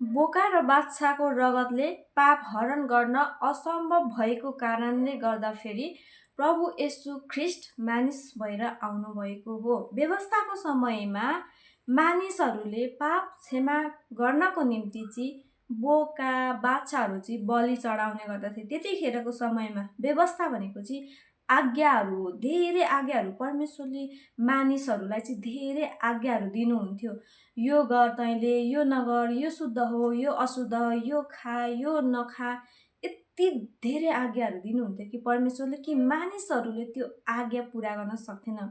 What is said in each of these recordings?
बोका र बाछाको रगतले पाप हरण गर्न असम्भव भएको कारणले गर्दाखेरि प्रभु येशू ख्रिस्ट मानिस भएर आउनुभएको हो। व्यवस्थाको समयमा मानिसहरूले पाप क्षमा गर्नको निम्ति चाहिँ बोका बाछाहरू चाहिँ बलि चढाउने गर्दथे। त्यतिखेरको समयमा व्यवस्था भनेको चाहिँ आज्ञाहरू हो। धेरै आज्ञाहरू परमेश्वरले मानिसहरूलाई चाहिँ धेरै आज्ञाहरू दिनुहुन्थ्यो। यो गर तैँले, यो नगर, यो शुद्ध हो, यो अशुद्ध, यो खा, यो नखा, यति धेरै आज्ञाहरू दिनुहुन्थ्यो कि परमेश्वरले कि मानिसहरूले त्यो आज्ञा पुरा गर्न सक्थेन।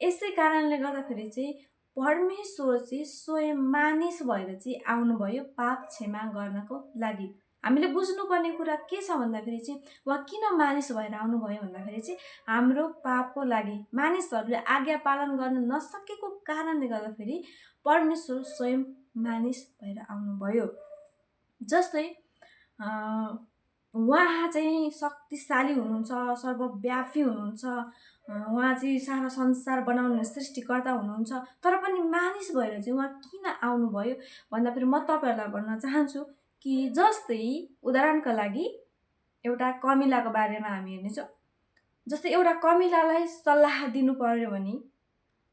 यसै कारणले गर्दाखेरि चाहिँ परमेश्वर चाहिँ स्वयं मानिस भएर चाहिँ आउनुभयो पाप क्षमा गर्नको लागि। हामीले बुझ्नुपर्ने कुरा के छ भन्दाखेरि चाहिँ उहाँ किन मानिस भएर आउनुभयो भन्दाखेरि चाहिँ हाम्रो पापको लागि। मानिसहरूले आज्ञा पालन गर्न नसकेको कारणले गर्दाखेरि परमेश्वर स्वयं मानिस भएर आउनुभयो। जस्तै उहाँ चाहिँ शक्तिशाली हुनुहुन्छ, सर्वव्यापी हुनुहुन्छ, उहाँ चाहिँ सारा संसार बनाउने सृष्टिकर्ता हुनुहुन्छ। तर पनि मानिस भएर चाहिँ उहाँ किन आउनुभयो भन्दाखेरि म तपाईँहरूलाई भन्न चाहन्छु कि जस्तै उदाहरणका लागि एउटा कमिलाको बारेमा हामी हेर्नेछौँ। जस्तै एउटा कमिलालाई सल्लाह दिनु पर्यो भने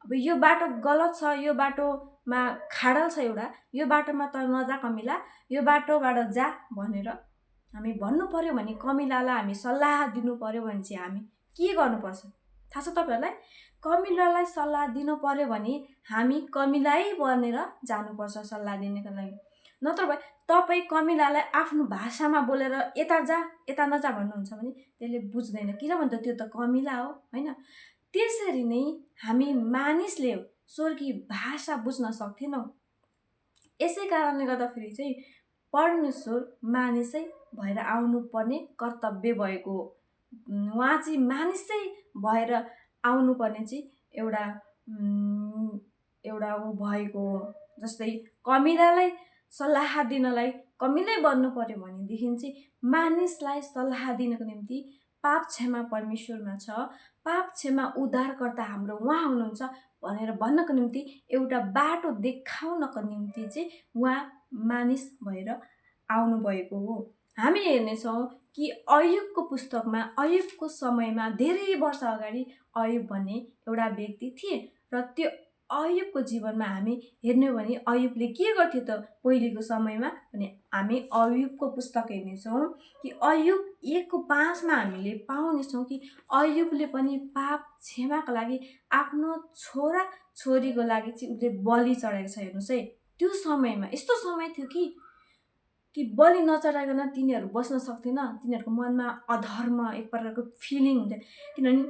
अब यो बाटो गलत छ, यो बाटोमा खाडल छ, एउटा यो बाटोमा त नजा कमिला, यो बाटोबाट जा भनेर हामी भन्नु पर्यो भने, कमिलालाई हामी सल्लाह दिनु पर्यो भने चाहिँ हामी के गर्नुपर्छ थाहा छ तपाईँहरूलाई? कमिलालाई सल्लाह दिनु पर्यो भने हामी कमिलै बनेर जानुपर्छ सल्लाह दिनको लागि। नत्र भए तपाईँ कमिलालाई आफ्नो भाषामा बोलेर यता जा यता नजा भन्नुहुन्छ भने त्यसले बुझ्दैन, किनभने त त्यो त कमिला हो, होइन? त्यसरी नै हामी मानिसले स्वर्गीय भाषा बुझ्न सक्थेनौँ। यसै कारणले गर्दाखेरि चाहिँ परमेश्वर मानिसै भएर आउनुपर्ने कर्तव्य भएको हो। उहाँ चाहिँ मानिसै भएर आउनुपर्ने चाहिँ एउटा ऊ भएको हो। जस्तै कमिलालाई सल्लाह दिनलाई कमिलै बन्नु पर्यो भनेदेखि चाहिँ मानिसलाई सल्लाह दिनको निम्ति पाप क्षमा परमेश्वरमा छ, पाप क्षमा उद्धारकर्ता हाम्रो उहाँ हुनुहुन्छ भनेर भन्नको निम्ति एउटा बाटो देखाउनको निम्ति चाहिँ उहाँ मानिस भएर आउनुभएको हो। हामी हेर्नेछौँ कि अयुबको पुस्तकमा अयुबको समयमा धेरै वर्ष अगाडि अयुब भन्ने एउटा व्यक्ति थिए र त्यो अयुबको जीवनमा हामी हेर्ने हो भने अयुबले के गर्थ्यो त पहिलेको समयमा भने हामी अयुबको पुस्तक हेर्नेछौँ कि अयुब 1:5 हामीले पाउनेछौँ कि अयुबले पनि पाप क्षमाको लागि आफ्नो छोरा छोरीको लागि चाहिँ उसले बलि चढाएको छ। हेर्नुहोस् है, त्यो समयमा यस्तो समय थियो कि बलि नचढाइकन तिनीहरू बस्न सक्थेन। तिनीहरूको मनमा अधर्म एक प्रकारको फिलिङ हुन्थ्यो, किनभने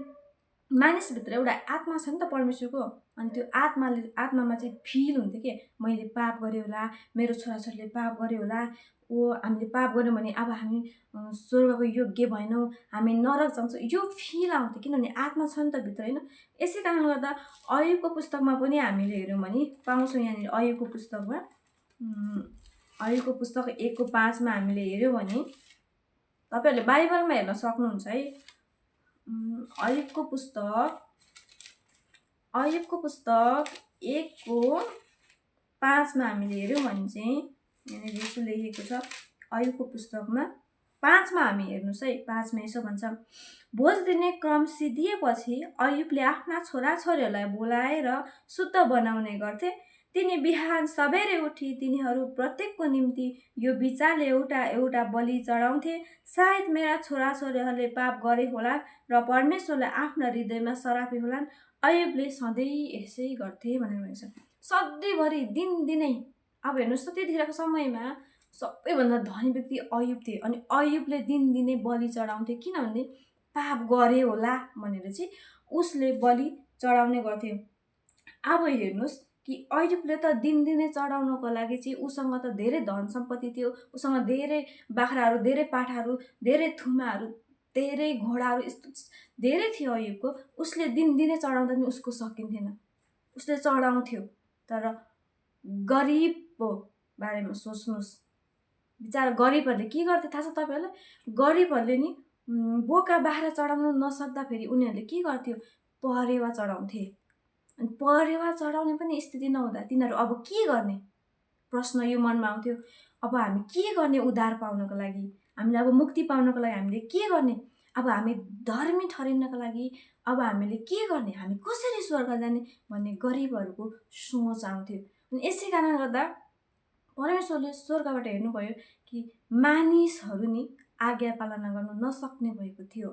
मानिसभित्र एउटा आत्मा छ नि त परमेश्वरको, अनि त्यो आत्मामा चाहिँ फिल हुन्थ्यो कि मैले पाप गरेँ होला, मेरो छोराछोरीले पाप गर्यो होला, हामीले पाप गऱ्यौँ भने अब हामी स्वर्गको योग्य भएनौँ, हामी नरक जान्छौँ, यो फिल आउँथ्यो किनभने आत्मा छ नि त भित्र, होइन? यसै कारणले गर्दा अयुबको पुस्तकमा पनि हामीले हेऱ्यौँ भने पाउँछौँ। यहाँनिर अयुबको पुस्तकमा अयुबको पुस्तक 1:5 हामीले हेऱ्यौँ भने तपाईँहरूले बाइबलमा हेर्न सक्नुहुन्छ है। अयुबको पुस्तक 1:5 हामीले हेऱ्यौँ भने चाहिँ यहाँनिर यसो लेखेको छ। अयुबको पुस्तकमा 5 हामी हेर्नुहोस् है, 5 यसो भन्छ, भोज दिने क्रम सिद्धिएपछि अयुबले आफ्ना छोराछोरीहरूलाई बोलाएर शुद्ध बनाउने गर्थे। तिनी बिहान सबेरै उठी तिनीहरू प्रत्येकको निम्ति यो विचारले एउटा एउटा बलि चढाउँथे, सायद मेरा छोराछोरीहरूले पाप गरे होला र परमेश्वरले आफ्ना हृदयमा सरापे होलान्। अयुबले सधैँ यसै गर्थे भनेर भन्छ। सधैँभरि दिनदिनै। अब हेर्नुहोस् त त्यतिखेरको समयमा सबैभन्दा धनी व्यक्ति अयुब थिए, अनि अयुबले दिनदिनै बलि चढाउँथे, किनभने पाप गरे होला भनेर चाहिँ उसले बलि चढाउने गर्थे। अब हेर्नुहोस् कि अयुबले त दिनदिनै चढाउनको लागि चाहिँ उसँग त धेरै धन सम्पत्ति थियो, उसँग धेरै बाख्राहरू, धेरै पाठाहरू, धेरै थुमाहरू, धेरै घोडाहरू, यस्तो धेरै थियो अयुबको। उसले दिनदिनै चढाउँदा पनि उसको सकिन्थेन, उसले चढाउँथ्यो। तर गरिबको बारेमा सोच्नुहोस्, बिचारा गरिबहरूले के गर्थे थाहा छ तपाईँहरूलाई? गरिबहरूले नि बोका बाख्रा चढाउनु नसक्दाखेरि उनीहरूले के गर्थ्यो? परेवा चढाउँथे। अनि परेवा चढाउने पनि स्थिति नहुँदा तिनीहरू अब के गर्ने? प्रश्न यो मनमा आउँथ्यो, अब हामी के गर्ने उद्धार पाउनको लागि, हामीले अब मुक्ति पाउनको लागि हामीले के गर्ने, अब हामी धर्मी ठहरिनको लागि अब हामीले के गर्ने, हामी कसरी स्वर्ग जाने भन्ने गरिबहरूको सोच आउँथ्यो। अनि यसै कारण गर्दा परमेश्वरले स्वर्गबाट हेर्नुभयो कि मानिसहरू नि आज्ञा पालना गर्नु नसक्ने भएको थियो,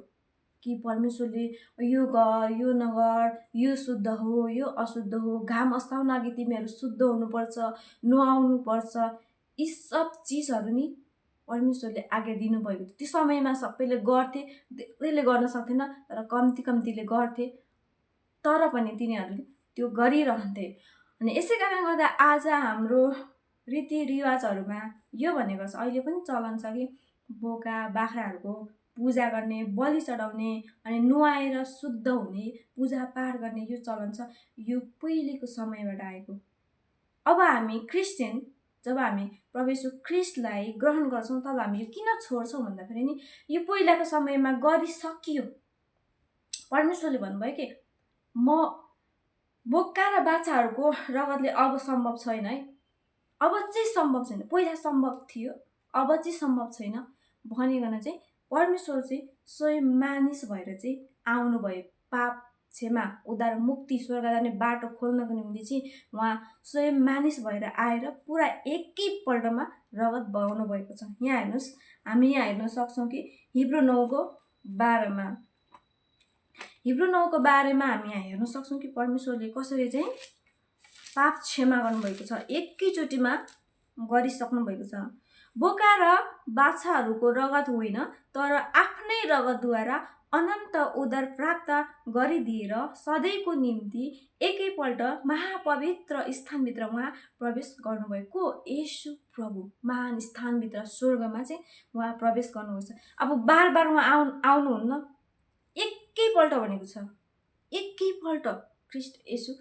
कि परमेश्वरले यो गर, यो नगर, यो शुद्ध हो, यो अशुद्ध हो, घाम अस्ताउन अघि तिमीहरू शुद्ध हुनुपर्छ, नुहाउनुपर्छ, यी सब चिजहरू नि परमेश्वरले आज्ञा दिनुभएको थियो। त्यो समयमा सबैले गर्थे, धेरैले गर्न सक्थेन, तर कम्तीले गर्थे, तर पनि तिनीहरूले त्यो गरिरहन्थे। अनि यसै कारण गर्दा आज हाम्रो रीतिरिवाजहरूमा यो भनेको छ, अहिले पनि चलन छ कि बोका बाख्राहरूको पूजा गर्ने, बलि चढाउने, अनि नुहाएर शुद्ध हुने, पूजापाठ गर्ने यो चलन छ। यो पहिलेको समयबाट आएको। अब हामी क्रिस्चियन जब हामी प्रभु येशू ख्रीष्टलाई ग्रहण गर्छौँ तब हामी यो किन छोड्छौँ भन्दाखेरि नि यो पहिलाको समयमा गरिसकियो। परमेश्वरले भन्नुभयो कि म बोका र बाछाहरूको रगतले अब सम्भव छैन है, अब चाहिँ सम्भव छैन, पहिला सम्भव थियो अब चाहिँ सम्भव छैन भनिकन चाहिँ परमेश्वर चाहिँ स्वयं मानिस भएर चाहिँ आउनुभयो। पाप क्षमा, उद्धार, मुक्ति, स्वर्ग जाने बाटो खोल्नको निम्ति चाहिँ उहाँ स्वयं मानिस भएर आएर पुरा एकैपल्टमा रगत बगाउनु भएको छ। यहाँ हेर्नुहोस्, हामी यहाँ हेर्न सक्छौँ कि हिब्रू 9:12मा हामी यहाँ हेर्न सक्छौँ कि परमेश्वरले कसरी चाहिँ पाप क्षमा गर्नुभएको छ, एकैचोटिमा गरिसक्नु भएको छ। बोका र बाछाहरूको रगत होइन, तर आफ्नै रगतद्वारा अनन्त उद्धार प्राप्त गरिदिएर सधैँको निम्ति एकैपल्ट महापवित्र स्थानभित्र उहाँ प्रवेश गर्नुभएको। येशू प्रभु महान स्थानभित्र स्वर्गमा चाहिँ उहाँ प्रवेश गर्नुहुन्छ। अब बार उहाँ आउनुहुन्न, एकैपल्ट भनेको छ, एकैपल्ट ख्रीष्ट येशू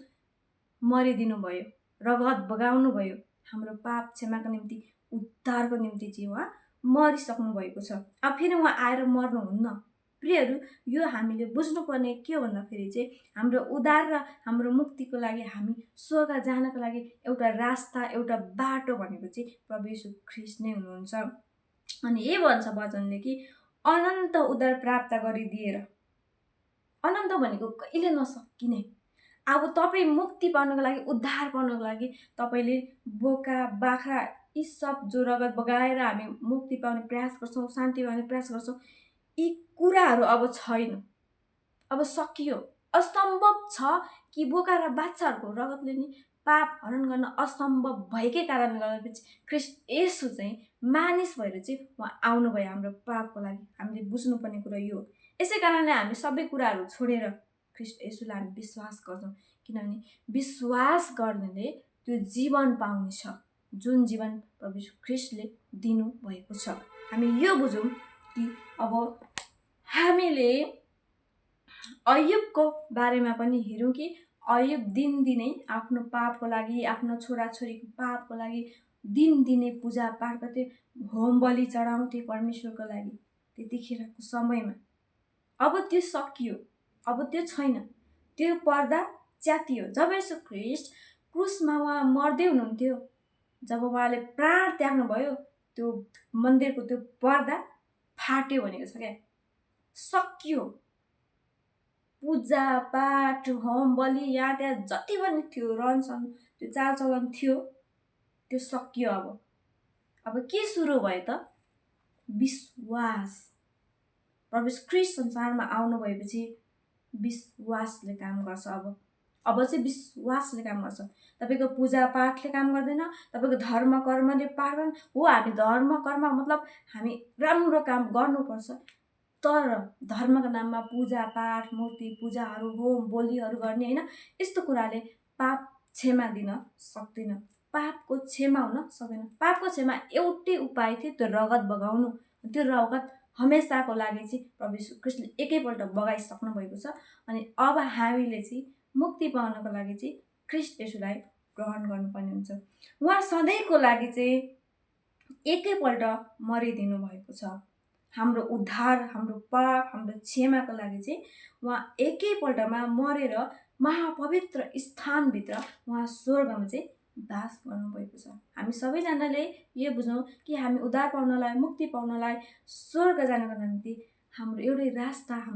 मरिदिनु भयो, रगत बगाउनु भयो, हाम्रो पाप क्षमाको निम्ति, उद्धारको निम्ति चाहिँ उहाँ मरिसक्नु भएको छ। अब फेरि उहाँ आएर मर्नुहुन्न। प्रियहरू, यो हामीले बुझ्नुपर्ने के हो भन्दाखेरि चाहिँ हाम्रो उद्धार र हाम्रो मुक्तिको लागि, हामी स्वर्ग जानको लागि एउटा रास्ता, एउटा बाटो भनेको चाहिँ प्रभु येशू ख्रीष्ट नै हुनुहुन्छ। अनि यही भन्छ वचनले कि अनन्त उद्धार प्राप्त गरिदिएर, अनन्त भनेको कहिले नसकिने। अब तपाईँ मुक्ति पाउनको लागि, उद्धार पाउनको लागि तपाईँले बोका बाख्रा यी सब जो रगत बगाएर हामी मुक्ति पाउने प्रयास गर्छौँ, शान्ति पाउने प्रयास गर्छौँ, यी कुराहरू अब छैन, अब सकियो। असम्भव छ कि बोका र बाछाहरूको रगतले नि पाप हरण गर्न असम्भव भएकै कारणले गर्दा ख्रीष्ट येशू चाहिँ मानिस भएर चाहिँ उहाँ आउनुभयो हाम्रो पापको लागि। हामीले बुझ्नुपर्ने कुरा यो हो। यसै कारणले हामी सबै कुराहरू छोडेर ख्रीष्ट येशूलाई हामी विश्वास गर्छौँ, किनभने विश्वास गर्नेले त्यो जीवन पाउनेछ, जुन जीवन प्रभु येशू ख्रीष्टले दिनुभएको छ। हामी यो बुझौँ कि अब हामीले अय्युबको बारेमा पनि हेरौँ कि अय्युब दिनदिनै आफ्नो पापको लागि, आफ्नो छोराछोरीको पापको लागि दिनदिनै पूजापाठ गर्थे, होम बलि चढाउँथे परमेश्वरको लागि। त्यतिखेरको समयमा अब त्यो सकियो, अब त्यो छैन, त्यो पर्दा च्यातियो। जब येशू ख्रीष्ट क्रुसमा उहाँ मर्दै हुनुहुन्थ्यो, जब उहाँले प्राण त्याग्नुभयो, त्यो मन्दिरको त्यो पर्दा फाट्यो भनेको छ क्या, सकियो। पूजापाठ, होम बलि, यहाँ त्यहाँ जति पनि थियो, रहनसहन, त्यो चालचलन थियो, त्यो सकियो। अब के सुरु भयो त? विश्वास। प्रभु ख्रीष्ट संसारमा आउनु भएपछि विश्वासले काम गर्छ। अब चाहिँ विश्वासले काम गर्छ। तपाईँको पूजापाठले काम गर्दैन, तपाईँको धर्म कर्मले पाठ गर्दैन। हो, हामी धर्म कर्म मतलब हामी राम्रो काम गर्नुपर्छ, तर धर्मको नाममा पूजापाठ, मूर्ति पूजाहरू, होम बलिहरू गर्ने होइन, यस्तो कुराले पाप क्षमा दिन सक्दैन, पापको क्षमा हुन सक्दैन। पापको क्षमा एउटै उपाय थियो, त्यो रगत बगाउनु। त्यो रगत हमेसाको लागि चाहिँ प्रभु येशू ख्रीष्टले एकैपल्ट बगाइसक्नु भएको छ। अनि अब हामीले चाहिँ मुक्ति पाउनको लागि चाहिँ ख्रीष्ट येशूलाई ग्रहण गर्नुपर्ने हुन्छ। उहाँ सधैँको लागि चाहिँ एकैपल्ट मरिदिनु भएको छ। हाम्रो उद्धार, हाम्रो पाप, हाम्रो क्षमाको लागि चाहिँ उहाँ एकैपल्टमा मरेर महापवित्र स्थानभित्र उहाँ स्वर्गमा चाहिँ दास गर्नुभएको छ। हामी सबैजनाले यो बुझौँ कि हामी उद्धार पाउनलाई, मुक्ति पाउनलाई, स्वर्ग जानको निम्ति हाम्रो एउटै रास्ता, हाम्रो